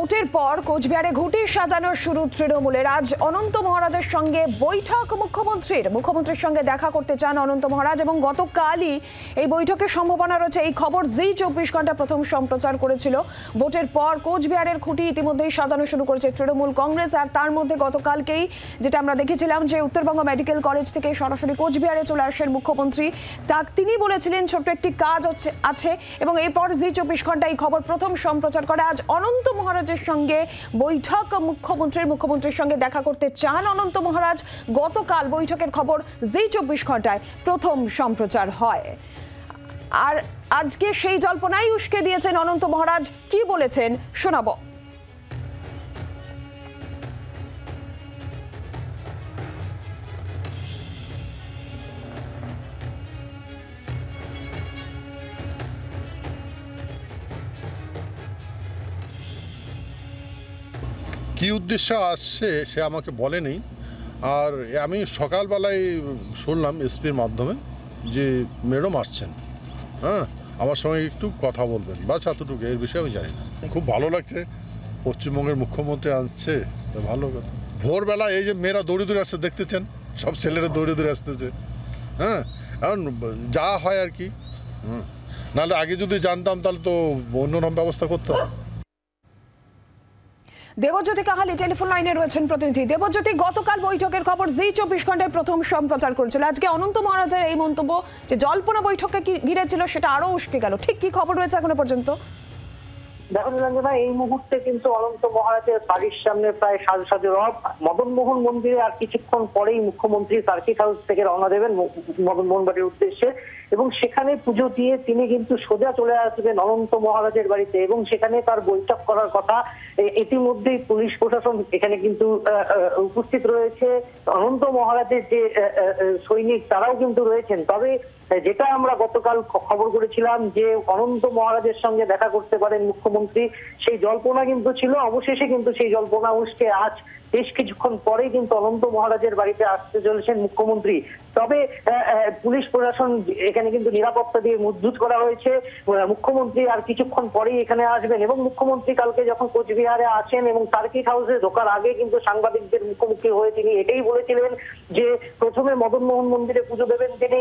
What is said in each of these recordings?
ভোটের পর কোচবিহারে ঘুঁটি সাজানো শুরু তৃণমূলের। আজ অনন্ত মহারাজের সঙ্গে বৈঠক মুখ্যমন্ত্রীর সঙ্গে দেখা করতে চান অনন্ত মহারাজ এবং গতকালই এই বৈঠকের সম্ভাবনা রয়েছে। এই খবর জি 24 ঘন্টা প্রথম সম্প্রচার করেছিল। ভোটের পর কোচবিহারের খুঁটি ইতিমধ্যেই সাজানো শুরু করেছে তৃণমূল কংগ্রেস। আর তার মধ্যে গতকালকেই যেটা আমরা দেখেছিলাম যে উত্তরবঙ্গ মেডিকেল কলেজ থেকে সরাসরি কোচবিহারে চলে আসেন মুখ্যমন্ত্রী। তিনি বলেছিলেন ছোট্ট একটি কাজ আছে এবং এরপর জি 24 ঘন্টা এই খবর প্রথম সম্প্রচার করে। আজ অনন্ত মহারাজের সঙ্গে বৈঠক মুখ্যমন্ত্রীর সঙ্গে দেখা করতে চান অনন্ত মহারাজ। গতকাল বৈঠকের খবর জি 24 ঘন্টায় প্রথম সম্প্রচার হয়। আর আজকে সেই জল্পনাই উস্কে দিয়েছেন অনন্ত মহারাজ। কি বলেছেন শোনাবো। কি উদ্দেশ্যে আসছে সে আমাকে বলেনি। আর আমি সকালবেলায় শুনলাম এসপির মাধ্যমে যে ম্যাডাম আসছেন, আমার সঙ্গে একটু কথা বলবেন, বাস এতটুকু, এর বিষয়ে আমি জানি না। খুব ভালো লাগছে, পশ্চিমবঙ্গের মুখ্যমন্ত্রী আসছে, ভালো কথা। ভোরবেলা এই যে মেয়েরা দৌড়ে দৌড়ে আসছে দেখতেছেন, সব ছেলেরা দৌড়ে দৌড়ে আসতেছে। এখন যা হয় আর কি, নাহলে আগে যদি জানতাম তাহলে তো অন্যরকম ব্যবস্থা করতাম। দেবজ্যোতি কাহালি টেলিফোন লাইনে রয়েছেন প্রতিনিধি। দেবজ্যোতি, গতকাল বৈঠকের খবর জি 24 ঘন্টায় প্রথম সম্প্রচার করেছিল। আজকে অনন্ত মহারাজের এই মন্তব্য যে জল্পনা বৈঠককে ঘিরে ছিল সেটা আরো উস্কে গেল। ঠিক কি খবর রয়েছে এখনো পর্যন্ত? দেখো নিরঞ্জনা, এই মুহূর্তে কিন্তু অনন্ত মহারাজের বাড়ির সামনে প্রায় সাজসাজে রব। মদন মোহন মন্দিরে আর কিছুক্ষণ পরেই মুখ্যমন্ত্রী সার্কিট হাউস থেকে রওনা দেবেন মদন মোহন বাড়ির উদ্দেশ্যে এবং সেখানে পুজো দিয়ে তিনি কিন্তু সোজা চলে আসবেন অনন্ত মহারাজের বাড়িতে এবং সেখানে তার বৈঠক করার কথা। ইতিমধ্যেই পুলিশ প্রশাসন এখানে কিন্তু উপস্থিত রয়েছে। অনন্ত মহারাজের যে সৈনিক তারাও কিন্তু রয়েছেন। তবে যেটা আমরা গতকাল খবর করেছিলাম যে অনন্ত মহারাজের সঙ্গে দেখা করতে পারেন মুখ্যমন্ত্রী, সেই জল্পনা কিন্তু ছিল। অবশেষে কিন্তু সেই জল্পনা উস্কে আজ বেশ কিছুক্ষণ পরেই কিন্তু অনন্ত মহারাজের বাড়িতে আসতে চলেছেন মুখ্যমন্ত্রী। তবে পুলিশ প্রশাসন এখানে কিন্তু নিরাপত্তা দিয়ে মজবুত করা হয়েছে। মুখ্যমন্ত্রী আর কিছুক্ষণ পরেই এখানে আসবেন এবং মুখ্যমন্ত্রী কালকে যখন কোচবিহারে আসেন এবং সার্কিট হাউসে ঢোকার আগে কিন্তু সাংবাদিকদের মুখোমুখি হয়ে তিনি এটাই বলেছিলেন যে প্রথমে মদন মোহন মন্দিরে পুজো দেবেন তিনি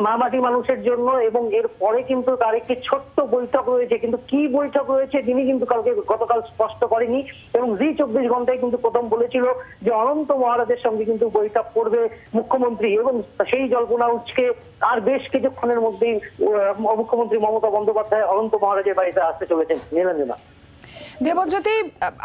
মামাটি মানুষের জন্য এবং এর পরে কিন্তু তার একটি ছোট্ট বৈঠক রয়েছে। কিন্তু কি বৈঠক রয়েছে তিনি কিন্তু গতকাল স্পষ্ট করেনি এবং জি 24 ঘন্টায় কিন্তু প্রথম বলেছিল যে অনন্ত মহারাজের সঙ্গে কিন্তু বৈঠক করবে মুখ্যমন্ত্রী এবং সেই জল্পনা উচকে আর বেশ কিছুক্ষণের মধ্যেই মুখ্যমন্ত্রী মমতা বন্দ্যোপাধ্যায় অনন্ত মহারাজের বাড়িতে আসতে চলেছেন। নিরঞ্জনা, দেবজ্যোতি,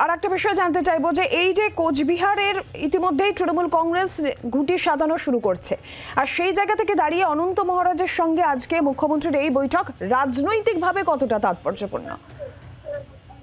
আর একটা বিষয় জানতে চাইবো যে এই যে কোচবিহারের ইতিমধ্যেই তৃণমূল কংগ্রেস ঘুঁটি সাজানো শুরু করছে, আর সেই জায়গা থেকে দাঁড়িয়ে অনন্ত মহারাজের সঙ্গে আজকে মুখ্যমন্ত্রীর এই বৈঠক রাজনৈতিকভাবে কতটা তাৎপর্যপূর্ণ?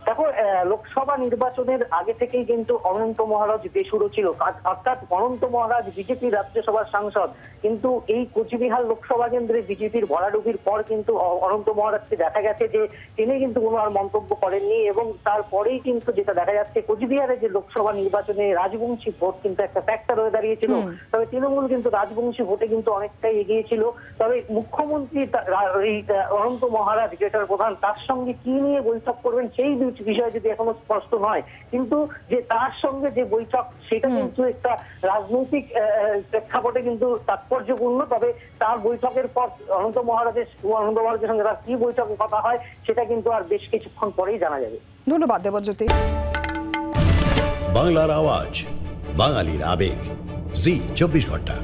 দেখো, লোকসভা নির্বাচনের আগে থেকেই কিন্তু অনন্ত মহারাজ বেসুরো ছিল, অর্থাৎ অনন্ত মহারাজ বিজেপির রাজ্যসভার সাংসদ। কিন্তু এই কোচবিহার লোকসভা কেন্দ্রে বিজেপির ভরাডুবির পর কিন্তু অনন্ত মহারাজকে দেখা গেছে যে তিনি কিন্তু কোনো আর মন্তব্য করেননি এবং তারপরেই কিন্তু যেটা দেখা যাচ্ছে কোচবিহারে যে লোকসভা নির্বাচনে রাজবংশী ভোট কিন্তু একটা ফ্যাক্টর হয়ে দাঁড়িয়েছিল। তবে তৃণমূল কিন্তু রাজবংশী ভোটে কিন্তু অনেকটাই এগিয়ে ছিল। তবে মুখ্যমন্ত্রী এই অনন্ত মহারাজ যেটার প্রধান, তার সঙ্গে কি নিয়ে বৈঠক করবেন সেই বিষয় যদি এখনো স্পষ্ট নয়, কিন্তু যে তার সঙ্গে যে বৈঠক সেটা কিন্তু একটা রাজনৈতিক প্রেক্ষাপটে কিন্তু তাৎপর্যপূর্ণ। তবে তার বৈঠকের পর অনন্ত মহারাজের সঙ্গে তার কি বৈঠক কথা হয় সেটা কিন্তু আর বেশ কিছুক্ষণ পরেই জানা যাবে। ধন্যবাদ দেবজ্যোতি। বাংলার আওয়াজ, বাঙালির আবেগ, জি 24 ঘন্টা।